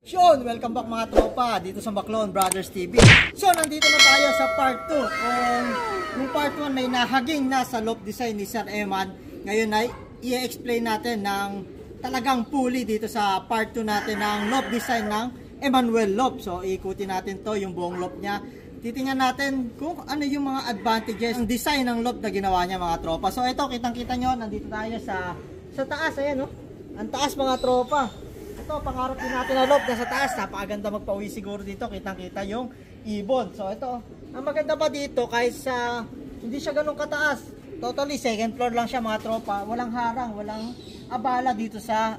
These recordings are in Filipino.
Sean, welcome back mga tropa dito sa Baclon Brothers TV. So, nandito na tayo sa part 2. Yung part 1 may nahaging na sa loft design ni Sir Eman. Ngayon ay i-explain natin ng talagang fully dito sa part 2 natin ng loft design ng Emmanuel Loft. So, ikutin natin to yung buong loft niya. Titingnan natin kung ano yung mga advantages ng design ng loft na ginawa niya mga tropa. So, ito, kitang-kita nyo, nandito tayo sa taas. Ayan, no? Ang taas mga tropa. Ito, pangarap din natin na loft nasa taas. Napakaganda magpauwi siguro dito. Kitang-kita yung ibon. So, ito. Ang maganda pa dito, kahit sa hindi siya ganun kataas. Totally, second floor lang siya mga tropa. Walang harang, walang abala dito sa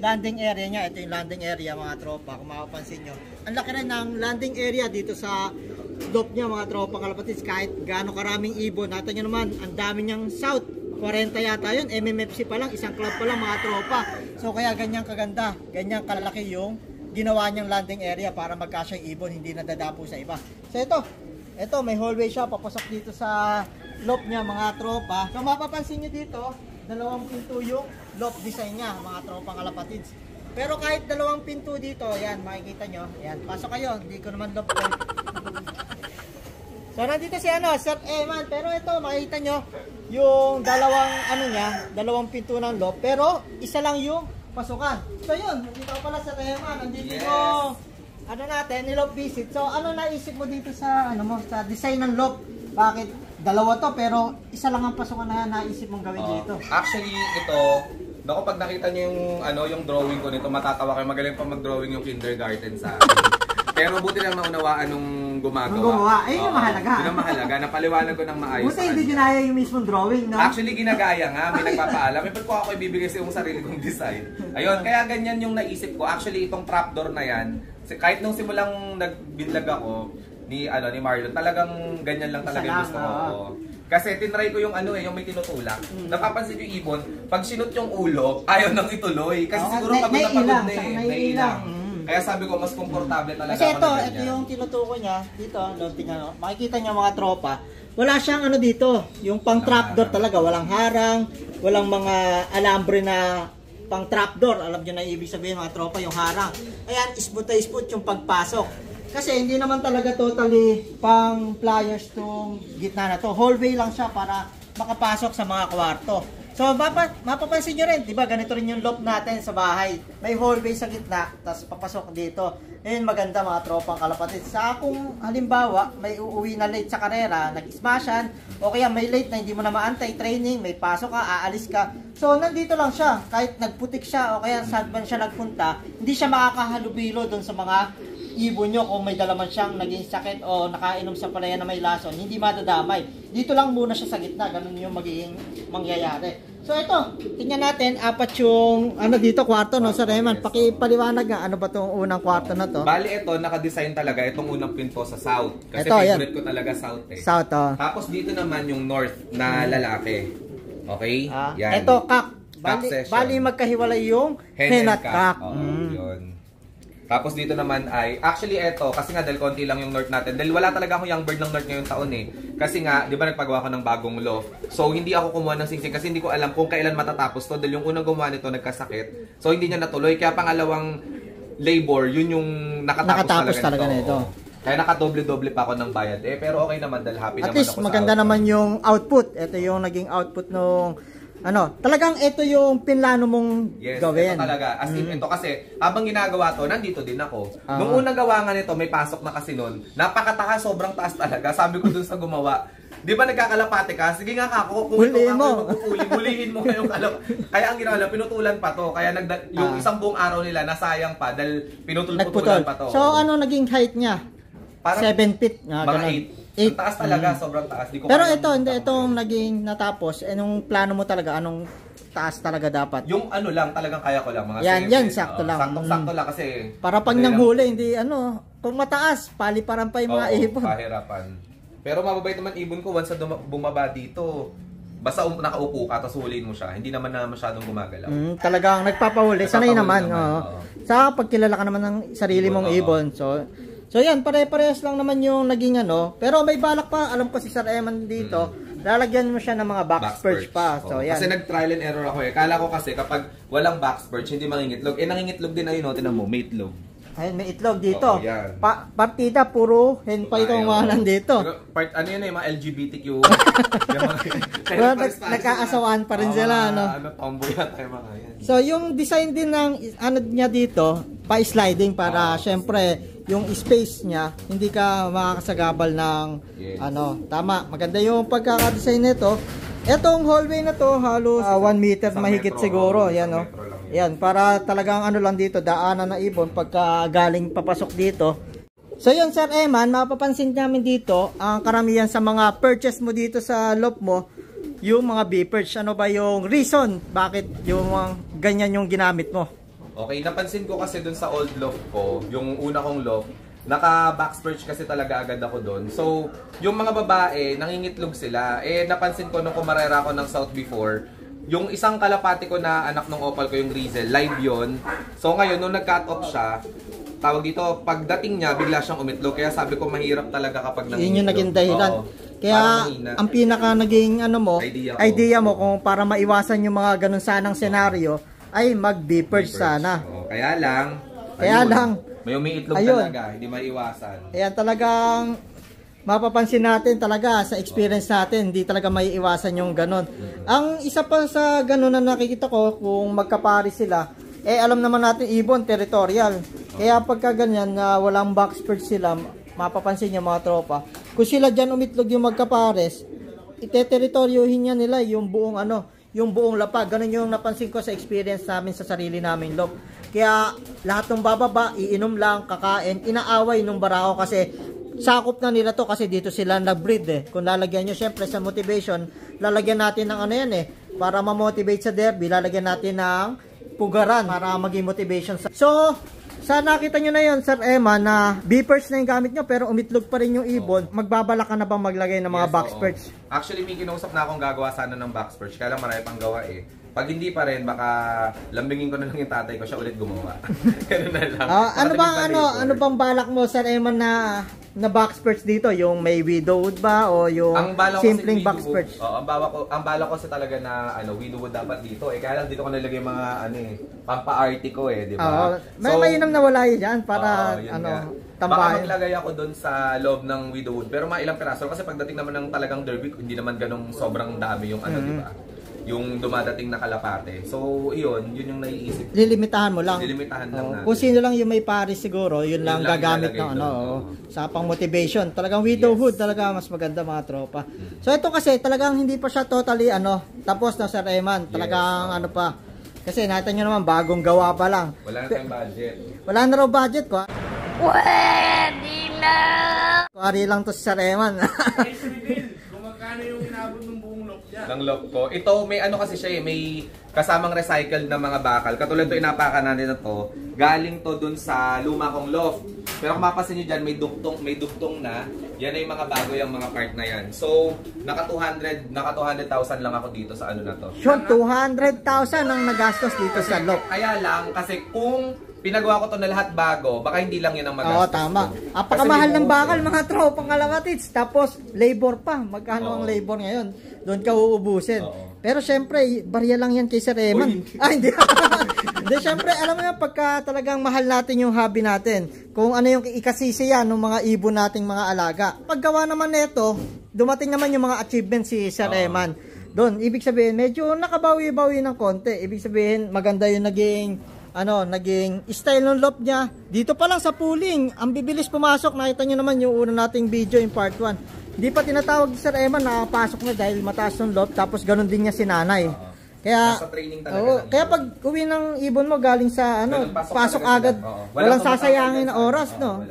landing area niya. Ito yung landing area mga tropa. Kung makapansin nyo. Ang laki rin ng landing area dito sa loft niya mga tropa kalapatids. Kahit gaano karaming ibon. Natin nyo naman, ang dami niyang south. 40 yata yun, MMFC pa lang, isang club pa lang mga tropa. So kaya ganyan kaganda, ganyan kalaki yung ginawa niyang landing area para magkasya yung ibon, hindi nadadapo sa iba. So ito may hallway siya, papasok dito sa loft niya mga tropa. So mapapansin niyo dito, dalawang pinto yung loft design niya mga tropa kalapatids. Pero kahit dalawang pinto dito, yan makikita nyo, yan, pasok kayo, hindi ko naman loft ko. So nandito si Sir Eman, pero ito makikita nyo yung dalawang pinto ng loft, pero isa lang yung pasukan. So yun, nandito pala Sir Eman, nandito yung loft visit. So ano naisip mo dito sa sa design ng loft? Bakit dalawa to pero isa lang ang pasukan na naisip mong gawin dito? Actually ito, naku, pag nakita niyo yung drawing ko nito, matatawa kayo, magaling pa mag-drawing yung kindergarten sa akin. Pero buti lang naunawaan nung gumagawa. Ayun yung mahalaga. Yun ang mahalaga. Napaliwanag ko ng maayos. Buti hindi ginaya yung mismong drawing, no? Actually, ginagaya nga. May nagpapaalam. May pag ako ibibigay sa yung sarili kong design. Ayun, kaya ganyan yung naisip ko. Actually, itong trapdoor na yan, kahit nung simulang nagbinlag ako ni Marlon, talagang ganyan lang talaga yung gusto ko. Kasi tinry ko yung yung may tinutulak. Napapansin yung ibon, pag sinut yung ulo, ayaw nang ituloy. Kasi siguro pagod na pagod na eh. Naiilang. Kaya sabi ko, mas komportable talaga. Kasi ito yung tinutukoy niya, dito, tingnan, makikita niya mga tropa, wala siyang dito, yung pang trapdoor talaga, walang harang, walang mga alambre na pang trapdoor, alam niyo na ibig sabihin mga tropa, yung harang. Ayan, isbut na isbut yung pagpasok. Kasi hindi naman talaga totally pang pliers tong gitna na to, hallway lang siya para makapasok sa mga kwarto. So, mapapansin nyo rin, di ba, ganito rin yung loft natin sa bahay. May hallway sa gitna, tapos papasok dito. Ngayon, maganda mga tropang kalapatid. Sa kung halimbawa, may uuwi na late sa karera, nag-smashan, o kaya may late na hindi mo na maantay, training, may pasok ka, aalis ka. So, nandito lang siya. Kahit nagputik siya, o kaya saan man siya nagpunta, hindi siya makakahalubilo doon sa mga ibon nyo kung may dalaman siyang naging sakit o nakainom sa palaya na may lason, hindi madadamay. Dito lang muna siya sa gitna, ganun yung magiging mangyayari. So ito, tingnan natin, apat yung dito, kwarto, no, Sir Eman, pakipaliwanag nga, ano ba itong unang kwarto na to? Bali ito, nakadesign talaga itong unang pinto sa south. Kasi ito, favorite ko talaga south eh. South, oh. Tapos dito naman yung north na lalaki. Okay? Yan. Ito, kak. Bali magkahiwalay yung hen at kak. Yun. Tapos dito naman ay, actually eto, kasi nga dahil konti lang yung north natin. Dahil wala talaga akong young bird ng north ngayong taon eh. Kasi nga, di ba nagpagawa ko ng bagong loft. So hindi ako kumuha ng singsing kasi hindi ko alam kung kailan matatapos to. Dahil yung unang gumawa nito nagkasakit. So hindi niya natuloy. Kaya pangalawang labor, yun yung nakatapos talaga nito. Kaya nakadoble-doble pa ako ng bayad eh. Pero okay naman dahil happy naman ako sa output. At least maganda naman yung output. Ito yung naging output nung talagang ito yung pinlano mong gawin. Ito talaga. As in, ito kasi, habang ginagawa to, nandito din ako. Nung unang gawa nga nito, may pasok na kasi nun. Napakataas, sobrang taas talaga. Sabi ko dun sa gumawa, di ba nagkakalapate ka? Sige nga kako, kung ito hulihin mo ngayong kalap. Kaya ang ginawa, pinutulan pa to. Kaya yung isang buong araw nila, nasayang pa dahil pinutol-putulan pa to. So ano naging height niya? Parang 7 feet. Mga 8. Taas talaga, sobrang taas. Di ko pero ito, hindi itong naging natapos. Anong plano mo talaga? Anong taas talaga dapat? Yung lang, talagang kaya ko lang. Mga yan, sakto lang. Saktong-sakto lang kasi. Para pag nanghuli, hindi kung mataas, paliparan pa yung mga ibon. Pahirapan. Pero mababait naman ibon ko once na bumaba dito. Basta nakaupo ka, tapos huliin mo siya. Hindi naman na masyadong gumagalaw. Talagang nagpapahuli. Sanay naman. Sa pagkilala ka naman ng sarili mong ibon. So yan, pare-parehas lang naman yung naging pero may balak pa, alam ko si Sir Eman dito, lalagyan mo siya ng mga back spurge pa. So yan. Kasi nag-trial and error ako eh. Kala ko kasi kapag walang back spurge, hindi mangingitlog. Nangingitlog din ayun, tinan mo, may itlog. Ayun, may itlog dito. Oo, yan. Partida, puro hen pa itong mga nandito. Ano yun yung mga LGBTQ. Well, nagkaasawaan pa rin sila, ano? Tomboy yata yung mga yan. So, yung design din ng ano niya dito, pa-sliding para syempre yung space niya, hindi ka makakasagabal ng ano, tama. Maganda yung pagkaka-design nito. Etong hallway na to, halos 1 meter mahigit siguro, yan no. Yan, para talagang ano lang dito, daanan na ibon pagka galing papasok dito. So yun Sir Eman, mapapansin namin dito, ang karamihan sa mga purchase mo dito sa loft mo, yung mga B-perch. Ano ba yung reason bakit yung ganyan yung ginamit mo? Okay, napansin ko kasi dun sa old loft ko, yung una kong loft, naka-box perch kasi talaga agad ako doon. So, yung mga babae, nangingitlog sila. Eh, napansin ko nung kumarera ako ng South before, yung isang kalapati ko na anak ng opal ko, yung Rizel, live yon. So, ngayon, nung nag-cut off siya, tawag dito, pagdating niya, bigla siyang umitlog. Kaya sabi ko, mahirap talaga kapag nangingitlog. Yun yung naging dahilan. Oo. Kaya, ang pinaka naging ano mo, idea mo kung para maiwasan yung mga ganun sanang senaryo, ay mag-B-perch sana. Oo. Kaya lang, may umiitlog talaga, hindi maiwasan. Ayan, talagang mapapansin natin talaga sa experience natin, hindi talaga maiiwasan yung ganun. Ang isa pa sa ganun na nakikita ko, kung magkapari sila, eh alam naman natin ibon, territorial. Kaya pagka ganyan na walang box perch sila, mapapansin niya mga tropa, kung sila dyan umitlog yung magkapares, ite-territoryohin niya nila yung buong ano, yung buong lapag. Ganun yung napansin ko sa experience namin sa sarili naming loft. Kaya lahat ng bababa, iinom lang, kakain, inaaway nung barako kasi sakop na nila to kasi dito sila nag-breed eh. Kung lalagyan nyo syempre sa motivation, lalagyan natin ng ano yan eh, para ma-motivate sa derby, lalagyan natin ng pugaran para maging motivation. So, sa nakita nyo na yun, Sir Emma, na B-perch na yung gamit nyo pero umitlog pa rin yung ibon, magbabala ka na bang maglagay ng mga box perch? Actually, may kinausap na akong gagawa sana ng box perch, kaya lang marami pang gawa eh. Pag hindi pa rin, baka lambingin ko na lang yung tatay ko, siya ulit gumawa. Ganun na lang. Ano bang balak mo, Sir Emma, na box perch dito? Yung may widowwood ba o yung simpleng box perch? Ang balak ko kasi talaga na widowwood dapat dito eh. Kaya lang dito ko nalagay mga pampa-arty ko eh, di ba? May mainam na wala yun dyan para Baka tambahin. maglagay ako doon sa loob ng widowwood, pero mga ilang piraso kasi pagdating naman ng talagang derby, hindi naman ganong sobrang dami yung di ba? Yung dumadating na kalapate. So, yun yung naiisip. Lilimitahan mo lang. Lilimitahan lang natin. Kung sino lang yung may pares siguro, yun lang gagamit ng sa pang motivation. Talagang widowhood talaga mas maganda mga tropa. So, ito kasi talagang hindi pa siya totally tapos na Sir Eman. Talagang pa. Kasi natin nyo naman bagong gawa pa lang. Wala na tayong budget. Wala na raw budget ko. Pwede na! Kuwari lang to si Sir Eman. Kung magkano yung inabot ng buong lock niya? Ng lock ko. Ito, may kasi siya eh. May kasamang recycled na mga bakal. Katulad to inapakan natin na to. Galing to dun sa luma kong loft. Pero kung mapasin nyo dyan, may duktong na. Yan ay mga bago yung mga part na yan. So, naka 200,000 lang ako dito sa na to. Sure, 200,000 ang nagastos dito sa loft. Kaya lang, kasi kung pinagawa ko to na lahat bago, baka hindi lang yun ang magastos. Oo, tama. Apakamahal ng bakal mga tropang kalapatids. Tapos, labor pa. Magkano ang labor ngayon? Doon ka uubusin. Pero syempre, barya lang yan kay Sir Eman. Hindi. Hindi, syempre, alam mo yan, pagka talagang mahal natin yung hobby natin, kung ano yung ikasisi yan ng mga ibon nating mga alaga. Paggawa naman nito, dumating naman yung mga achievements si Sir Eman. Doon, ibig sabihin, medyo nakabawi-bawi ng konti. Ibig sabihin, maganda yung naging style ng loft niya. Dito pa lang sa pooling, ang bibilis pumasok. Nakita nyo naman yung una nating video in part 1. Hindi pa tinatawag si Sir Eman, nakapasok na dahil mataas ng loft. Tapos ganun din niya si nanay. Kaya, kaya pag uwi ng ibon mo galing sa pasok agad, walang sasayangin na oras, no?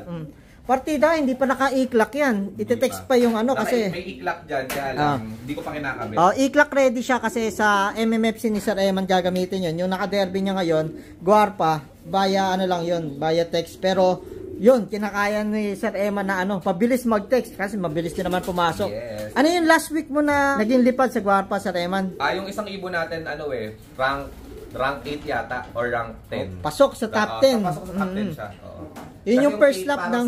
Partida, hindi pa naka-i-clock yan. Ite-text pa yung kasi... May i-clock dyan, kaya lang, hindi ko pa kinakabit. I-clock ready siya kasi sa MMFC ni Sir Eman gagamitin yun. Yung naka-derby niya ngayon, Guarpa, via via text. Pero, yun, kinakaya ni Sir Eman na pabilis mag-text kasi mabilis din naman pumasok. Yes. Ano yung last week mo na naging lipad sa Guarpa, Sir Eman? Yung isang ibon natin, rank 8 yata, or rank 10. Pasok sa top 10. Pasok sa top 10 siya, Yun yung first lap ng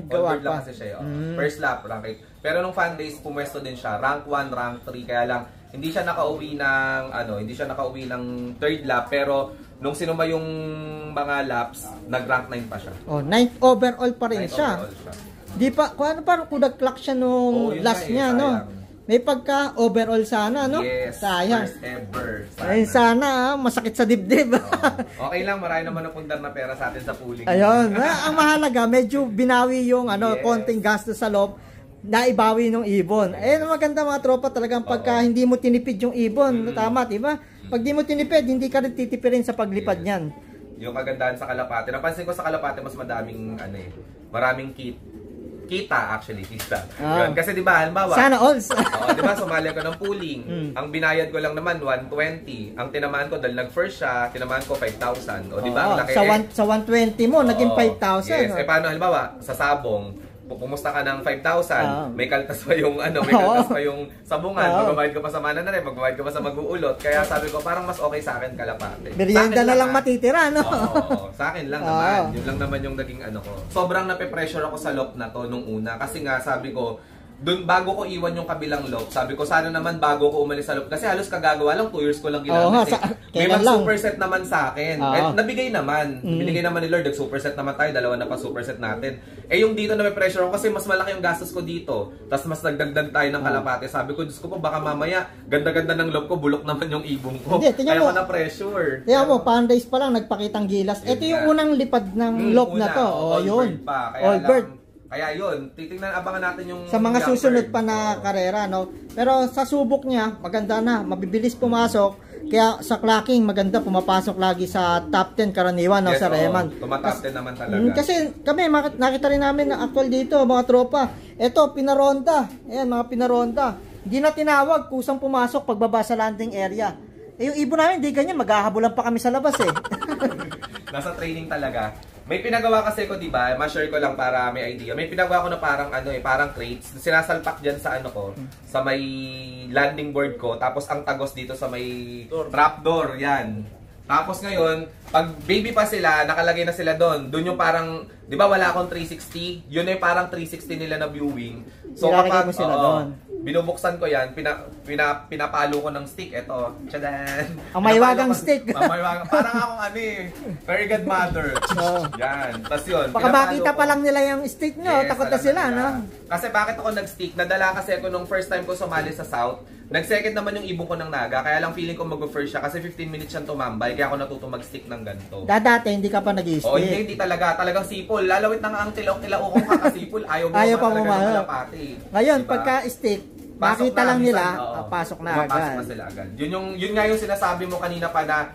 Guarpa. Lang kasi siya, first lap, rank 8. Pero nung fan days, pumwesto din siya, rank 1, rank 3, kaya lang, hindi siya nakauwi ng hindi siya nakauwi ng third lap, pero nung sinuma yung mga laps, nag-rank 9 pa siya. Oh, 9th overall pa rin 9th siya. overall siya. Di pa, kung parang kudag-clock siya nung yun last nga niya, no? sayang. May pagka overall sana, no? Yes, sayang. first ever. Sana. Ayun sana, masakit sa dibdib. Okay lang, marami naman napundar na pera sa atin sa pooling. Ayun, ang mahalaga, medyo binawi yung konting gastos sa loob, naibawi ng ibon. Ayun, ang maganda mga tropa talagang pagka hindi mo tinipid yung ibon, tama, diba? Pag di mo tinipid, hindi ka rin titipirin sa paglipad niyan. Yung kagandahan sa Kalapate. Napansin ko sa Kalapate mas madaming maraming kita. Yun. Kasi di ba, halimbawa, sana all. di ba, sumali ako ng pooling. Ang binayad ko lang naman 120. Ang tinamaan ko dahil nag-first siya, tinamaan ko 5,000. O di ba, ang laki. Sa 120 mo, naging 5,000. Yes. Paano halimbawa, sa sabong, pumusta ka ng 5,000, may kaltas pa yung may kaltas pa yung sabungan, magbabayad ka pa sa mananarim, magbabayad ka pa sa mag-uulot. Kaya sabi ko, parang mas okay sa akin Kalapate. Merienda na lang matitira, no? Oo, sa akin lang naman. Yun lang naman yung naging ko. Sobrang nape-pressure ako sa loft na to nung una. Kasi nga, sabi ko, dun bago ko iwan yung kabilang loft, sabi ko sana naman bago ko umalis sa loft kasi halos kagagawa lang 2 years ko lang ginamit. May mag-superset naman sa akin. Nabigay naman. Binigay naman ni Lord, nag-superset naman tayo, dalawa na pa superset natin. Yung dito na may pressure ako kasi mas malaki yung gastos ko dito. Tapos mas nagdagdag tayo ng Kalapate. Sabi ko, Diyos ko po, baka mamaya ganda-ganda ng loft ko, bulok naman yung ibong ko. Hindi, kaya ko na pressure. Kaya mo, Pandays pa lang nagpakitang gilas. Ito yung unang lipad ng loft na to. Yun. All bird. Kaya yun, titingnan, abangan natin yung sa mga susunod pa na karera, no? Pero sa subok niya, maganda na, mabibilis pumasok. Kaya sa clocking, maganda, pumapasok lagi sa top 10 karaniwan, no, Sir Eman. Tumatop 10 naman talaga. Kasi kami, nakita rin namin na actual dito, mga tropa. Ito, pinaronda. Ayan, mga pinaronda. Hindi na tinawag, kusang pumasok pagbaba sa landing area. Yung ibon namin, hindi ganyan, maghahabulan pa kami sa labas, eh. Nasa training talaga. May pinagawa kasi ko, 'di ba? Ma-share ko lang para may idea. May pinagawa ko na parang parang crates. Sinasalpak diyan sa sa may landing board ko. Tapos ang tagos dito sa may trapdoor, 'yan. Tapos ngayon, pag baby pa sila, nakalagay na sila doon. Doon yung parang, 'di ba, wala akong 360. Yun yung parang 360 nila na viewing. So kapag mo sila doon, binubuksan ko yan, pinapalo ko ng stick. Ito, tchadan! Ang maywagang stick. Parang akong very good mother. Yan. Tapos yun. Baka makita pa lang nila yung stick nyo, takot na sila, no? Kasi bakit ako nag-stick? Nadala kasi ako nung first time ko sumali sa South. Nag-second naman yung ibon ko ng Naga, kaya lang feeling ko mag-first siya kasi 15 minutes siyang tumambay, kaya ako natuto mag-stick ng ganito. Dati, hindi ka pa nag-stick. Oo, hindi talaga. Talagang sipol. Lalawit na nga ang tilaw-tilaw kong kakasipol. Ayaw pa mo Kalapate. Ngayon, pagka-stick, makita lang nila, pasok na agad. Pasok na sila agad. Yun nga yung sinasabi mo kanina pa na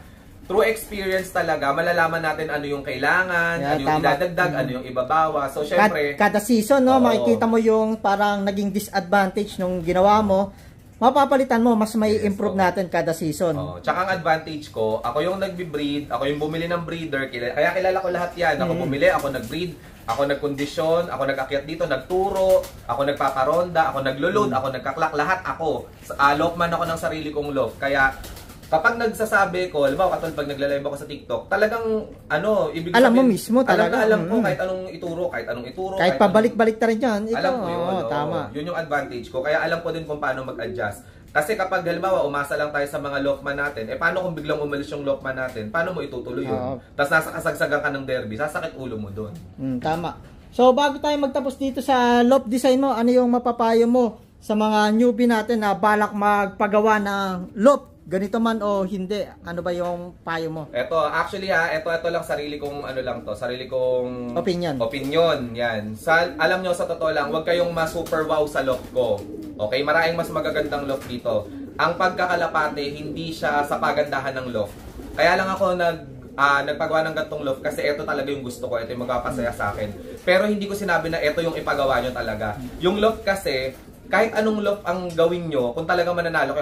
through experience talaga, malalaman natin ano yung kailangan, ano yung idadagdag, ano yung ibabawa. So, syempre, kada season, no, makikita mo yung parang naging disadvantage nung ginawa mo. Mapapalitan mo, mas may improve natin kada season. Tsaka ang advantage ko, ako yung nagbi-breed, ako yung bumili ng breeder, kaya kilala ko lahat yan. Ako bumili, ako nag-breed, ako nagkondisyon, ako nag-akyat dito, nagturo, ako nagpaparonda, ako naglo-load, ako nagkaklak, lahat ako. Loftman ako ng sarili kong loft. Kaya kapag nagsasabi ko, alam mo, katulad pag nagla-live ako sa TikTok, talagang, ibig sabihin, alam mo mismo talaga. Alam ko kahit anong ituro. Kahit pabalik-balik ta rin yan. Alam ko yun. Tama. Yun yung advantage ko. Kaya alam ko din kung paano mag-adjust. Kasi kapag, halimbawa, umasa lang tayo sa mga loftman natin, paano kung biglang umalis yung loftman natin? Paano mo itutuloy yun? Tapos nasa kasagsagan ka ng derby, sasakit ulo mo doon. Tama. So, bago tayo magtapos dito sa loft design mo, ano yung mapapayo mo sa mga newbie natin na balak magpagawa ng loft? Ganito man o hindi, ano ba yung payo mo? Ito, actually ito lang sarili kong sarili kong opinion, yan. Alam nyo, sa totoo lang, huwag kayong ma-super wow sa loft ko. Okay, maraming mas magagandang loft dito. Ang pagkakalapate, hindi siya sa pagandahan ng loft. Kaya lang ako nagpagawa ng gantong loft kasi ito talaga yung gusto ko, ito yung magpapasaya sa akin. Pero hindi ko sinabi na ito yung ipagawa nyo talaga. Yung loft kasi, kahit anong loft ang gawin nyo, kung talagang mananalo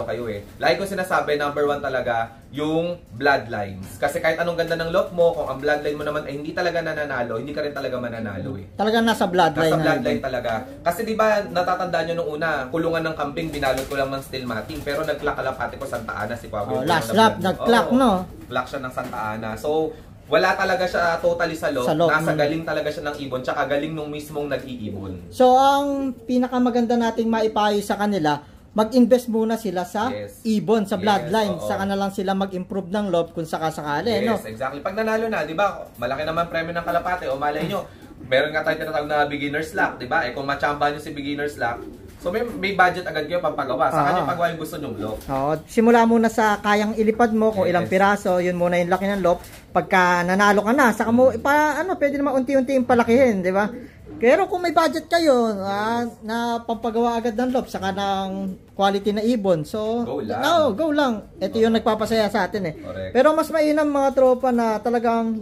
kayo eh. Lagi ko sinasabi, number 1 talaga, yung bloodlines. Kasi kahit anong ganda ng loft mo, kung ang bloodline mo naman ay hindi talaga nananalo, hindi ka rin talaga mananalo eh. Talagang nasa bloodline. Nasa bloodline talaga. Kasi di ba natatandaan nyo nung una, kulungan ng kambing, binalot ko lang ng steel matting, pero nag-clack-alapate ko Santa Ana si Pablo. Last lap, nag-clack, no? Clack siya ng Santa Ana. So, wala talaga siya totally sa loft. Nasa galing talaga siya ng ibon, tsaka galing nung mismong nag-iibon. So, ang pinakamaganda nating maipayo sa kanila, mag-invest muna sila sa Yes. ibon, sa bloodline. Yes, oo. Saka na lang sila mag-improve ng love kung sakasakali, Yes, no? exactly. Pag nanalo na, di ba, malaki naman premyo ng kalapate. O malay nyo, meron nga tayo tinatawag na beginner's luck, di ba? Eh kung machamba nyo si beginner's luck, so may budget agad kayo pampagawa. Sa kanya pagawa yung gusto nyong loop. Oo, simula muna sa kayang ilipad mo, kung ilang piraso, yun muna yung laki ng loop. Pagka nanalo ka na, saka mo, pwede naman unti-unti yung palakihin, di ba? Pero kung may budget kayo na pampagawa agad ng loop, saka ng quality na ibon, so, Go lang. Go lang. Ito yung nagpapasaya sa atin eh. Correct. Pero mas mainam mga tropa na talagang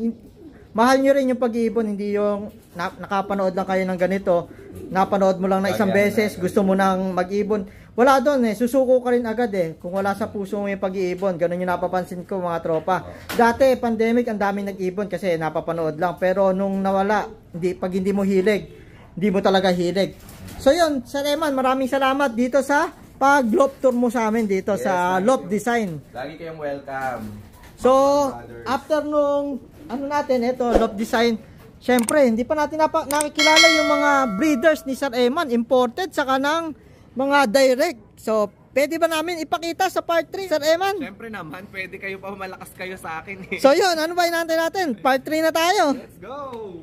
mahal nyo rin yung pag-iibon, hindi yung nakapanood lang kayo ng ganito, napanood mo lang na isang beses, gusto mo nang mag-ibon. Wala doon eh, susuko ka rin agad eh, kung wala sa puso mo yung pag-iibon. Ganun yung napapansin ko mga tropa. Dati, pandemic, ang daming nag-ibon kasi napapanood lang. Pero nung nawala, pag hindi mo hilig, hindi mo talaga hilig. So yun, Sir Eman, maraming salamat dito sa pag-loop tour mo sa amin dito sa Loop Design. Lagi kayong welcome. So, after nung ito, Loop Design, syempre, hindi pa natin nakikilala yung mga breeders ni Sir Eman, imported, saka ng mga direct. So, pwede ba namin ipakita sa part 3, Sir Eman? Siyempre naman, pwede kayo pa malakas kayo sa akin eh. So yun, ano ba inaantay natin? Part 3 na tayo. Let's go!